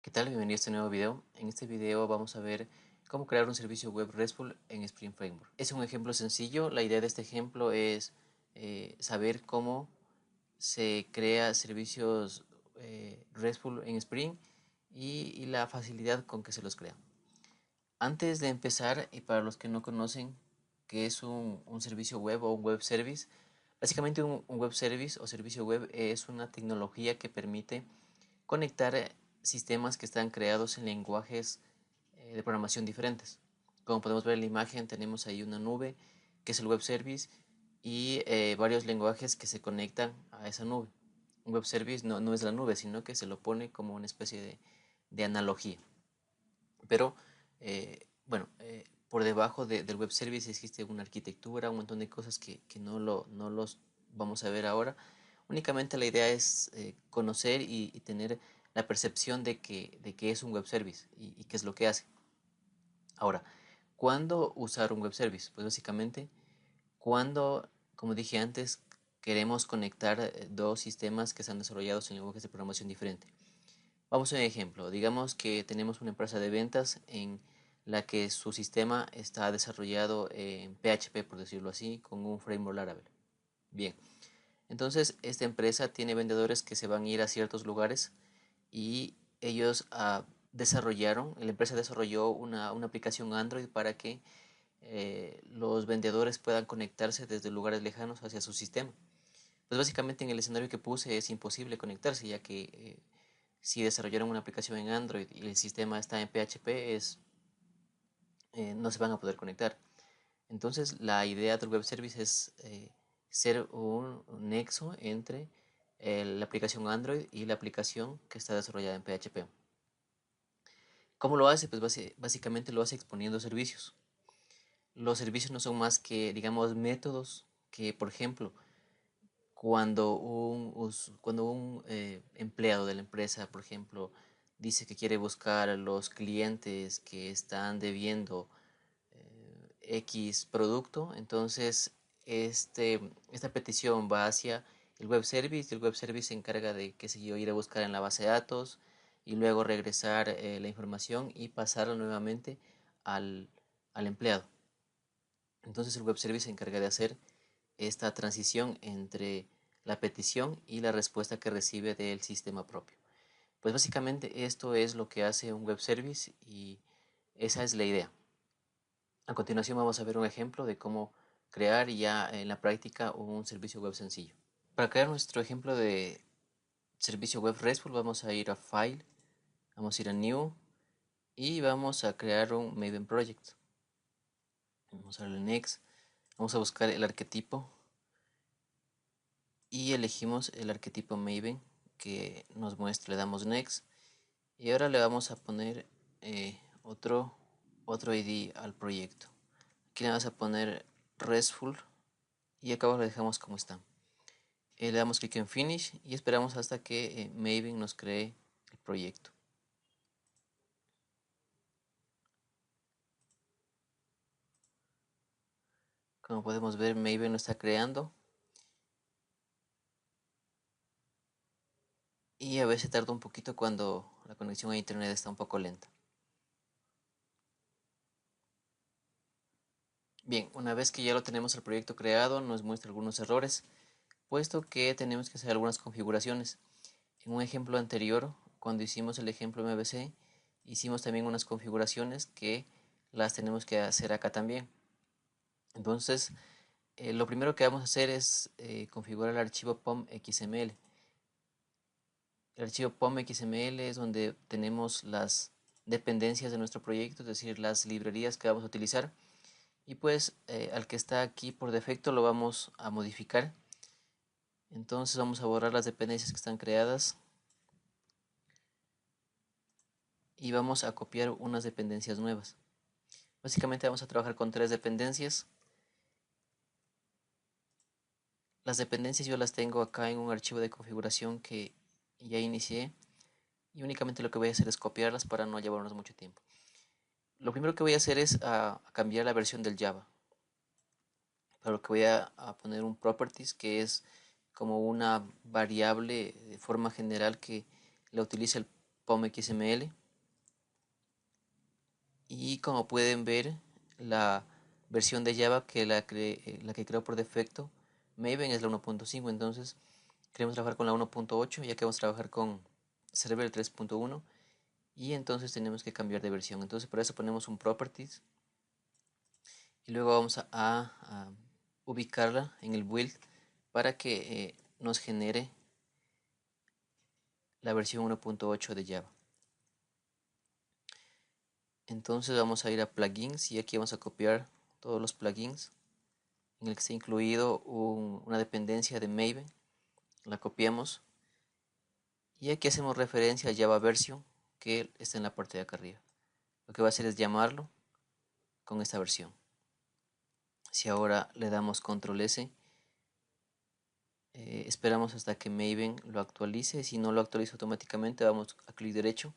¿Qué tal? Bienvenido a este nuevo video. En este video vamos a ver cómo crear un servicio web RESTful en Spring Framework. Es un ejemplo sencillo. La idea de este ejemplo es saber cómo se crea servicios RESTful en Spring y la facilidad con que se los crea. Antes de empezar, y para los que no conocen qué es un servicio web o un web service, básicamente un web service o servicio web es una tecnología que permite conectar sistemas que están creados en lenguajes de programación diferentes. Como podemos ver en la imagen, tenemos ahí una nube que es el web service y varios lenguajes que se conectan a esa nube. Un web service no es la nube, sino que se lo pone como una especie de analogía. Pero por debajo del web service existe una arquitectura, un montón de cosas que no los vamos a ver ahora. Únicamente la idea es conocer y tener la percepción de que es un web service y qué es lo que hace. Ahora, ¿cuándo usar un web service? Pues básicamente cuando, como dije antes, queremos conectar dos sistemas que están desarrollados en lenguajes de programación diferentes. Vamos a un ejemplo. Digamos que tenemos una empresa de ventas en la que su sistema está desarrollado en PHP, por decirlo así, con un framework Laravel. Bien, entonces esta empresa tiene vendedores que se van a ir a ciertos lugares y ellos desarrollaron, la empresa desarrolló una aplicación Android para que los vendedores puedan conectarse desde lugares lejanos hacia su sistema. Pues básicamente en el escenario que puse es imposible conectarse, ya que si desarrollaron una aplicación en Android y el sistema está en PHP, no se van a poder conectar. Entonces la idea del web service es ser un nexo entre la aplicación Android y la aplicación que está desarrollada en PHP. ¿Cómo lo hace? Pues básicamente lo hace exponiendo servicios. Los servicios no son más que, digamos, métodos que, por ejemplo, cuando un empleado de la empresa, por ejemplo, dice que quiere buscar a los clientes que están debiendo X producto, entonces esta petición va hacia el web service y el web service se encarga de, qué sé yo, ir a buscar en la base de datos y luego regresar la información y pasarla nuevamente al, al empleado. Entonces el web service se encarga de hacer esta transición entre la petición y la respuesta que recibe del sistema propio. Pues básicamente esto es lo que hace un web service y esa es la idea. A continuación vamos a ver un ejemplo de cómo crear ya en la práctica un servicio web sencillo. Para crear nuestro ejemplo de servicio web RESTful vamos a ir a File, vamos a ir a New y vamos a crear un Maven Project. Vamos a darle Next, vamos a buscar el arquetipo y elegimos el arquetipo Maven que nos muestra, le damos Next y ahora le vamos a poner otro ID al proyecto. Aquí le vamos a poner RESTful y acá lo dejamos como está. Le damos clic en Finish y esperamos hasta que Maven nos cree el proyecto. Como podemos ver, Maven lo está creando y a veces tarda un poquito cuando la conexión a internet está un poco lenta. Bien, una vez que ya lo tenemos el proyecto creado, nos muestra algunos errores, puesto que tenemos que hacer algunas configuraciones. En un ejemplo anterior, cuando hicimos el ejemplo MVC, hicimos también unas configuraciones que las tenemos que hacer acá también. Entonces, lo primero que vamos a hacer es configurar el archivo pom.xml. El archivo pom.xml es donde tenemos las dependencias de nuestro proyecto, es decir, las librerías que vamos a utilizar. Y pues al que está aquí por defecto lo vamos a modificar. Entonces vamos a borrar las dependencias que están creadas y vamos a copiar unas dependencias nuevas. Básicamente vamos a trabajar con tres dependencias. Las dependencias yo las tengo acá en un archivo de configuración que ya inicié y únicamente lo que voy a hacer es copiarlas para no llevarnos mucho tiempo. Lo primero que voy a hacer es a cambiar la versión del Java. Para lo que voy a poner un properties que es como una variable de forma general que la utiliza el pom.xml. Y como pueden ver, la versión de Java que la que creo por defecto Maven es la 1.5. Entonces queremos trabajar con la 1.8, ya que vamos a trabajar con Server 3.1, y entonces tenemos que cambiar de versión. Entonces por eso ponemos un properties y luego vamos a ubicarla en el build para que nos genere la versión 1.8 de Java. Entonces vamos a ir a plugins y aquí vamos a copiar todos los plugins en el que está incluido una dependencia de Maven. La copiamos y aquí hacemos referencia a Java Version, que está en la parte de acá arriba. Lo que va a hacer es llamarlo con esta versión. Si ahora le damos control S, esperamos hasta que Maven lo actualice. Si no lo actualiza automáticamente, vamos a clic derecho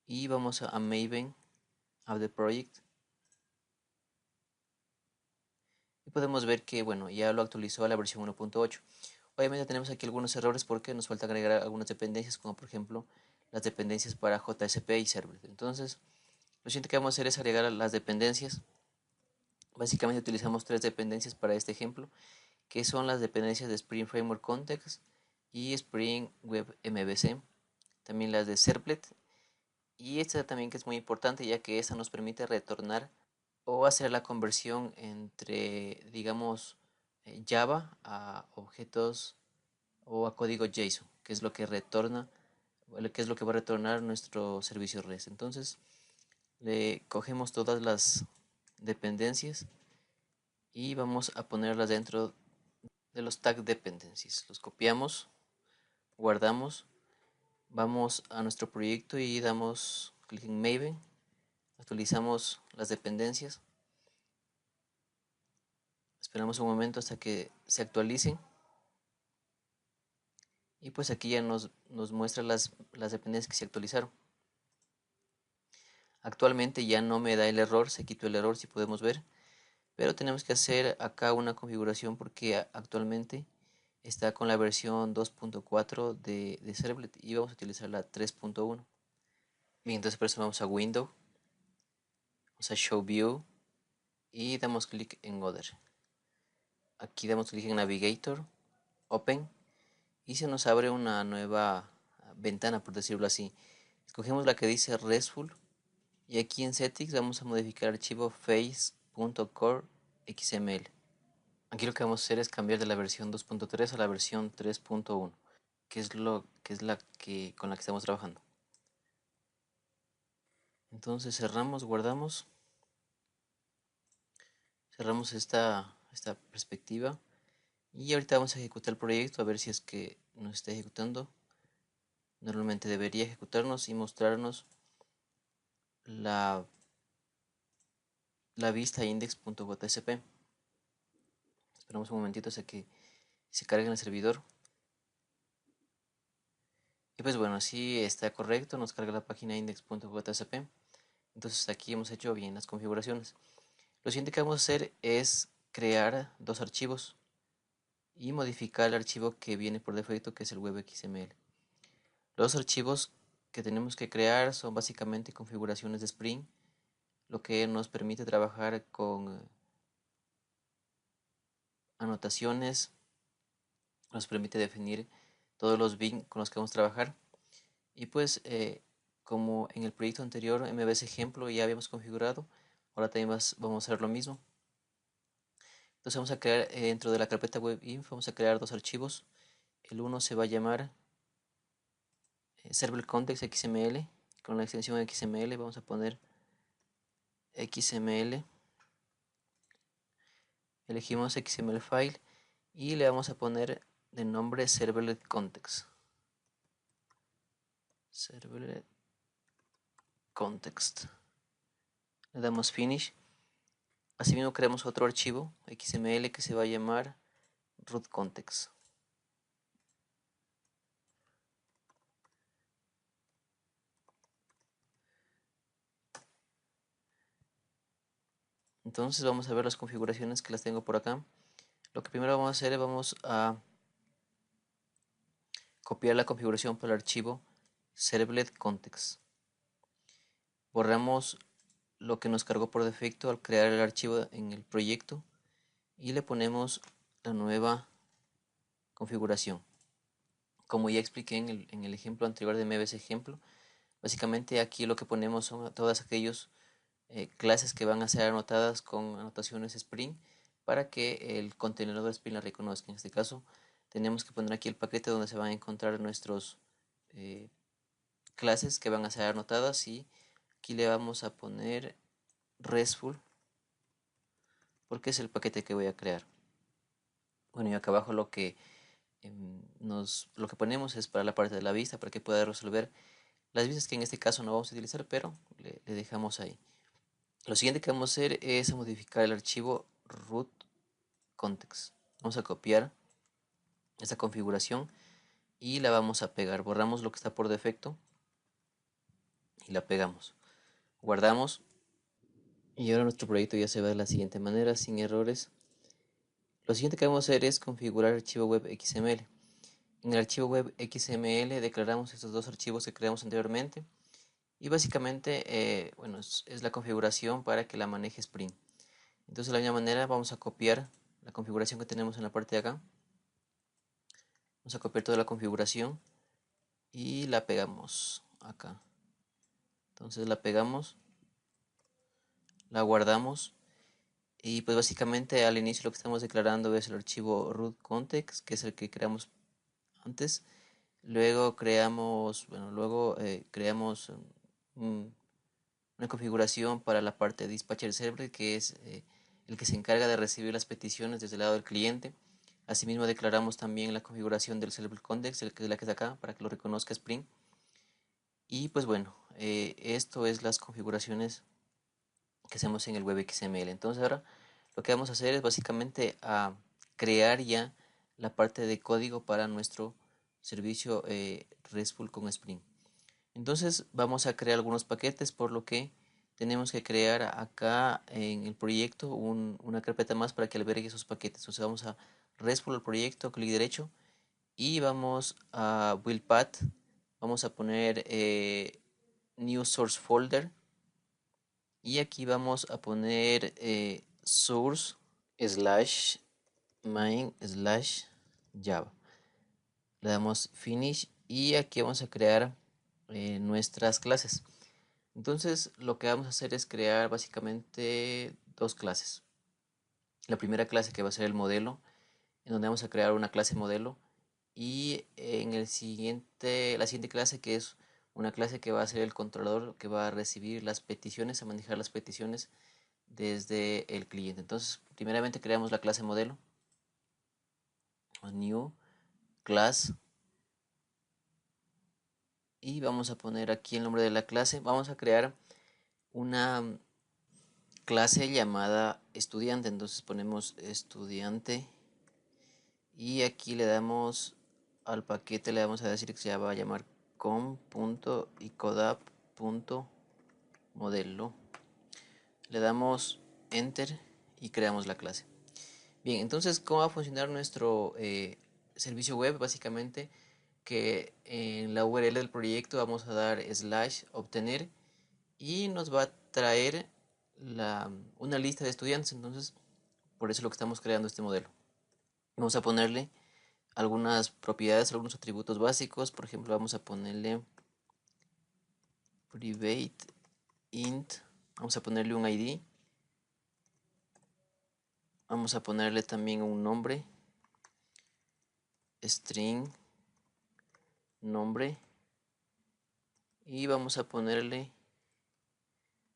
y vamos a Maven, Add the Project, y podemos ver que bueno, ya lo actualizó a la versión 1.8. Obviamente tenemos aquí algunos errores porque nos falta agregar algunas dependencias, como por ejemplo las dependencias para JSP y Servlet. Entonces lo siguiente que vamos a hacer es agregar las dependencias. Básicamente utilizamos tres dependencias para este ejemplo, que son las dependencias de Spring Framework Context y Spring Web MVC, también las de Servlet, y esta también, que es muy importante, ya que esta nos permite retornar o hacer la conversión entre, digamos, Java a objetos o a código JSON, que es lo que retorna, que es lo que va a retornar nuestro servicio REST. Entonces le cogemos todas las dependencias y vamos a ponerlas dentro de los tag dependencies. Los copiamos, guardamos, vamos a nuestro proyecto y damos clic en Maven, actualizamos las dependencias, esperamos un momento hasta que se actualicen y pues aquí ya nos muestra las dependencias que se actualizaron. Actualmente ya no me da el error, se quitó el error, si podemos ver, pero tenemos que hacer acá una configuración porque actualmente está con la versión 2.4 de Servlet y vamos a utilizar la 3.1. Bien, entonces por eso vamos a Window, vamos a Show View y damos clic en Other. Aquí damos clic en Navigator, Open, y se nos abre una nueva ventana, por decirlo así. Escogemos la que dice RESTful y aquí en Settings vamos a modificar el archivo face.core.xml. Aquí lo que vamos a hacer es cambiar de la versión 2.3 a la versión 3.1, que es la que con la que estamos trabajando. Entonces cerramos, guardamos, cerramos esta perspectiva y ahorita vamos a ejecutar el proyecto a ver si es que nos está ejecutando. Normalmente debería ejecutarnos y mostrarnos la vista index.jsp. Esperamos un momentito hasta que se cargue en el servidor. Y pues bueno, si está correcto, nos carga la página index.jsp. Entonces aquí hemos hecho bien las configuraciones. Lo siguiente que vamos a hacer es crear dos archivos y modificar el archivo que viene por defecto, que es el web.xml. Los archivos que tenemos que crear son básicamente configuraciones de Spring, lo que nos permite trabajar con anotaciones, nos permite definir todos los bin con los que vamos a trabajar. Y pues como en el proyecto anterior MVC ejemplo ya habíamos configurado, ahora también vamos a hacer lo mismo. Entonces vamos a crear dentro de la carpeta webinf, vamos a crear dos archivos. El uno se va a llamar server context xml, con la extensión xml vamos a poner xml, elegimos xml file y le vamos a poner de nombre servlet context. Servlet context. Le damos finish. Asimismo creamos otro archivo xml que se va a llamar root context. Entonces vamos a ver las configuraciones que las tengo por acá. Lo que primero vamos a hacer es vamos a copiar la configuración para el archivo servlet context. Borramos lo que nos cargó por defecto al crear el archivo en el proyecto y le ponemos la nueva configuración. Como ya expliqué en el ejemplo anterior de MVC ejemplo, básicamente aquí lo que ponemos son todas aquellas clases que van a ser anotadas con anotaciones Spring para que el contenedor de Spring la reconozca. En este caso tenemos que poner aquí el paquete donde se van a encontrar nuestros clases que van a ser anotadas, y aquí le vamos a poner RESTful porque es el paquete que voy a crear. Bueno, y acá abajo lo que ponemos es para la parte de la vista, para que pueda resolver las vistas que en este caso no vamos a utilizar, pero le dejamos ahí. Lo siguiente que vamos a hacer es modificar el archivo root context. Vamos a copiar esta configuración y la vamos a pegar. Borramos lo que está por defecto y la pegamos. Guardamos y ahora nuestro proyecto ya se ve de la siguiente manera, sin errores. Lo siguiente que vamos a hacer es configurar el archivo web XML. En el archivo web XML declaramos estos dos archivos que creamos anteriormente y básicamente bueno, es la configuración para que la maneje Spring. Entonces de la misma manera vamos a copiar la configuración que tenemos en la parte de acá. Vamos a copiar toda la configuración y la pegamos acá. Entonces la pegamos, la guardamos y pues básicamente al inicio lo que estamos declarando es el archivo root context, que es el que creamos antes. Luego creamos, una configuración para la parte de dispatcher server, que es el que se encarga de recibir las peticiones desde el lado del cliente. Asimismo declaramos también la configuración del server context, que es la que está acá, para que lo reconozca Spring. Y pues bueno, esto es las configuraciones que hacemos en el web XML. Entonces ahora lo que vamos a hacer es básicamente a crear ya la parte de código para nuestro servicio RESTful con Spring. Entonces vamos a crear algunos paquetes, por lo que tenemos que crear acá en el proyecto una carpeta más para que albergue esos paquetes. Entonces vamos a RESTful al proyecto, clic derecho y vamos a build path. Vamos a poner new source folder y aquí vamos a poner source slash main slash java. Le damos finish y aquí vamos a crear nuestras clases. Entonces lo que vamos a hacer es crear básicamente dos clases. La primera clase, que va a ser el modelo, en donde vamos a crear una clase modelo, y en la siguiente clase, que es una clase que va a ser el controlador, que va a recibir las peticiones, a manejar las peticiones desde el cliente. Entonces primeramente creamos la clase modelo, new class, y vamos a poner aquí el nombre de la clase. Vamos a crear una clase llamada estudiante, entonces ponemos estudiante y aquí le damos al paquete, le vamos a decir que se va a llamar com.icodap.modelo. Le damos enter y creamos la clase. Bien, entonces ¿cómo va a funcionar nuestro servicio web? Básicamente que en la URL del proyecto vamos a dar slash obtener y nos va a traer una lista de estudiantes. Entonces por eso es lo que estamos creando este modelo. Vamos a ponerle algunas propiedades, algunos atributos básicos. Por ejemplo, vamos a ponerle private int, vamos a ponerle un ID, vamos a ponerle también un nombre, string nombre, y vamos a ponerle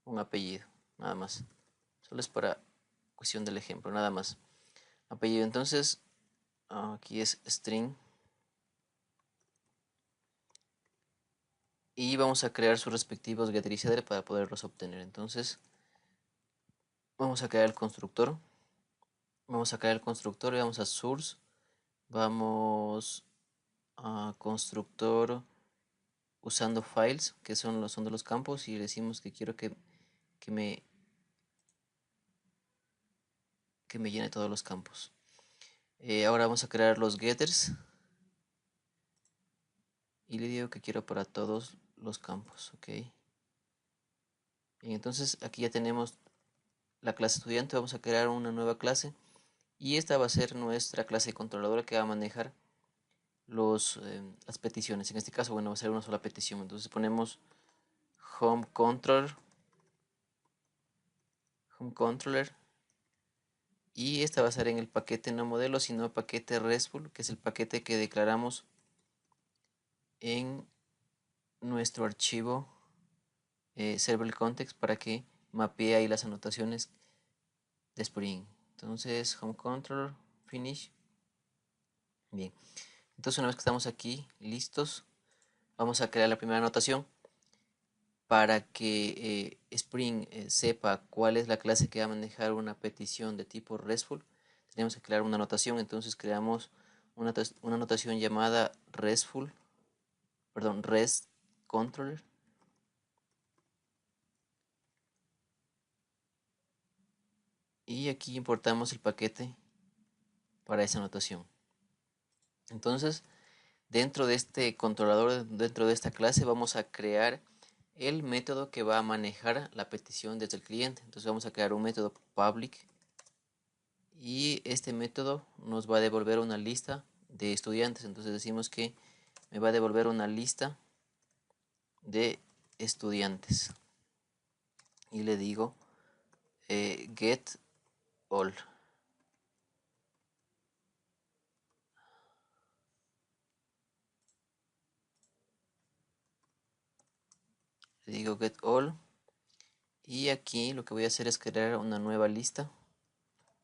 un apellido, nada más. Solo es para cuestión del ejemplo, nada más. Apellido, entonces aquí es string y vamos a crear sus respectivos getter y setter para poderlos obtener. Entonces vamos a crear el constructor, y vamos a source, vamos a constructor usando files, que son de los campos, y decimos que quiero que me, que me llene todos los campos. Ahora vamos a crear los getters y le digo que quiero para todos los campos, ok. Bien, entonces aquí ya tenemos la clase estudiante. Vamos a crear una nueva clase y esta va a ser nuestra clase controladora que va a manejar las peticiones. En este caso, bueno, va a ser una sola petición. Entonces ponemos home controller, y esta va a ser en el paquete no modelo, sino paquete RESTful, que es el paquete que declaramos en nuestro archivo server context para que mapee ahí las anotaciones de Spring. Entonces home controller finish. Bien, entonces una vez que estamos aquí listos, vamos a crear la primera anotación para que Spring sepa cuál es la clase que va a manejar una petición de tipo RESTful. Tenemos que crear una anotación. Entonces creamos una anotación llamada REST controller, y aquí importamos el paquete para esa anotación. Entonces, dentro de este controlador, dentro de esta clase, vamos a crear el método que va a manejar la petición desde el cliente. Entonces vamos a crear un método public, y este método nos va a devolver una lista de estudiantes. Entonces decimos que me va a devolver una lista de estudiantes y le digo get all. Le digo get all, y aquí lo que voy a hacer es crear una nueva lista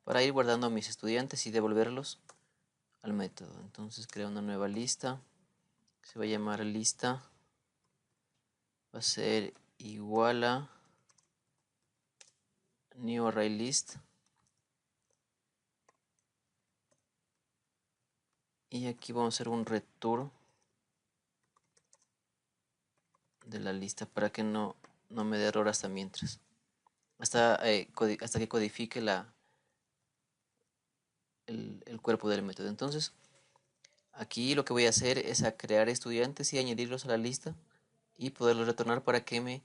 para ir guardando a mis estudiantes y devolverlos al método. Entonces creo una nueva lista, se va a llamar lista, va a ser igual a new array list, y aquí vamos a hacer un return de la lista para que no me dé error hasta mientras, hasta que codifique el cuerpo del método. Entonces aquí lo que voy a hacer es a crear estudiantes y añadirlos a la lista y poderlos retornar para que me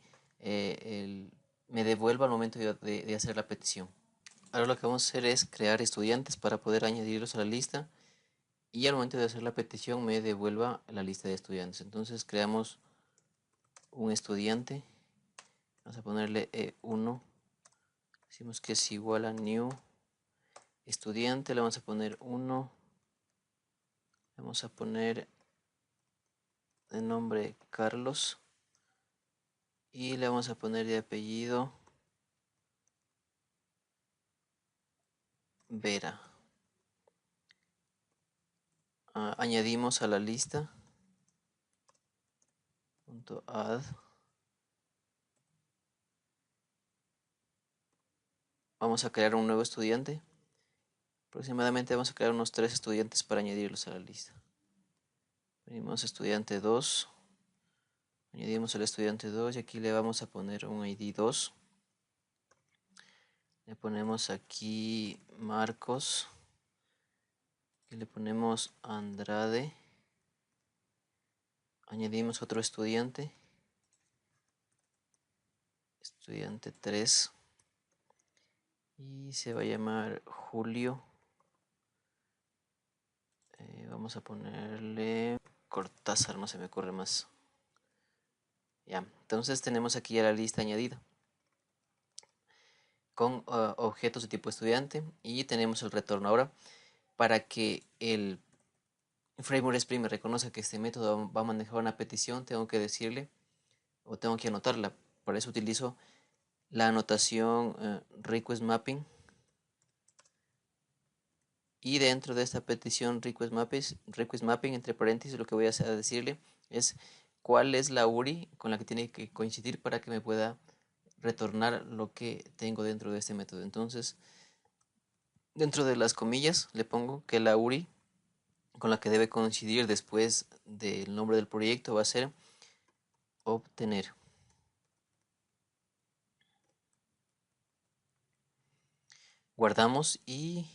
devuelva al momento de hacer la petición. Ahora lo que vamos a hacer es crear estudiantes para poder añadirlos a la lista y al momento de hacer la petición me devuelva la lista de estudiantes. Entonces creamos un estudiante, vamos a ponerle E1, decimos que es igual a new estudiante, le vamos a poner 1, vamos a poner de nombre Carlos y le vamos a poner de apellido Vera. Añadimos a la lista .add, vamos a crear un nuevo estudiante. Aproximadamente vamos a crear unos 3 estudiantes para añadirlos a la lista. Venimos estudiante 2, añadimos al estudiante 2 y aquí le vamos a poner un ID 2. Le ponemos aquí Marcos y le ponemos Andrade. Añadimos otro estudiante, estudiante 3, y se va a llamar Julio. Vamos a ponerle Cortázar, no se me ocurre más. Ya, entonces tenemos aquí ya la lista añadida con objetos de tipo estudiante, y tenemos el retorno. Ahora, para que el framework Spring me reconozca que este método va a manejar una petición, tengo que decirle o tengo que anotarla. Para eso utilizo la anotación request mapping, y dentro de esta petición request mapping entre paréntesis, lo que voy a decirle es cuál es la URI con la que tiene que coincidir para que me pueda retornar lo que tengo dentro de este método. Entonces, dentro de las comillas le pongo que la URI con la que debe coincidir después del nombre del proyecto va a ser obtener. Guardamos y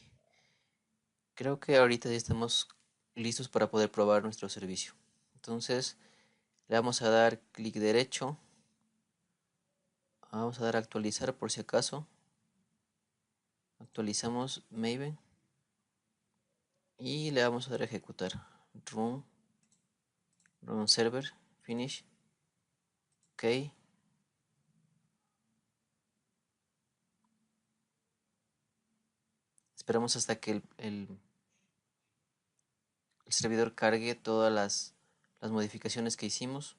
creo que ahorita ya estamos listos para poder probar nuestro servicio. Entonces Le vamos a dar clic derecho, vamos a dar a actualizar por si acaso, actualizamos Maven y le vamos a dar a ejecutar. Run server, finish, ok. Esperamos hasta que el servidor cargue todas las modificaciones que hicimos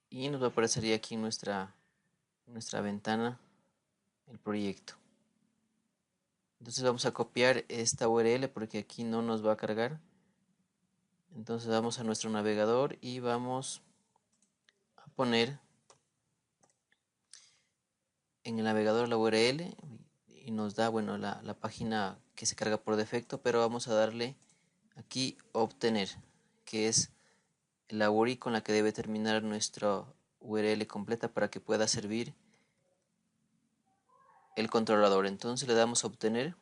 y nos va a aparecer ya aquí en nuestra ventana el proyecto. Entonces vamos a copiar esta URL porque aquí no nos va a cargar. Entonces vamos a nuestro navegador y vamos a poner en el navegador la URL y nos da, bueno, la página que se carga por defecto, pero vamos a darle aquí obtener, que es la URI con la que debe terminar nuestra URL completa para que pueda servir el controlador. Entonces le damos a obtener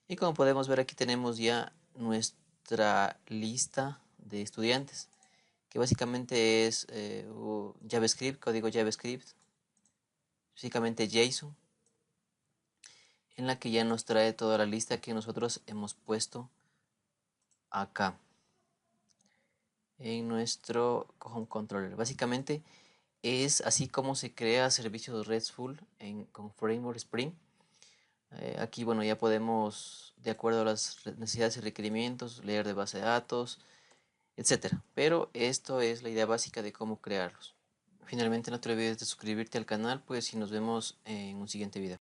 y como podemos ver aquí tenemos ya nuestra lista de estudiantes, que básicamente es JavaScript, código JavaScript, básicamente JSON, en la que ya nos trae toda la lista que nosotros hemos puesto acá en nuestro Home Controller. Básicamente es así como se crea servicios RESTful con Framework Spring. Aquí, bueno, ya podemos, de acuerdo a las necesidades y requerimientos, leer de base de datos, etcétera. Pero esto es la idea básica de cómo crearlos. Finalmente, no te olvides de suscribirte al canal, pues, y nos vemos en un siguiente video.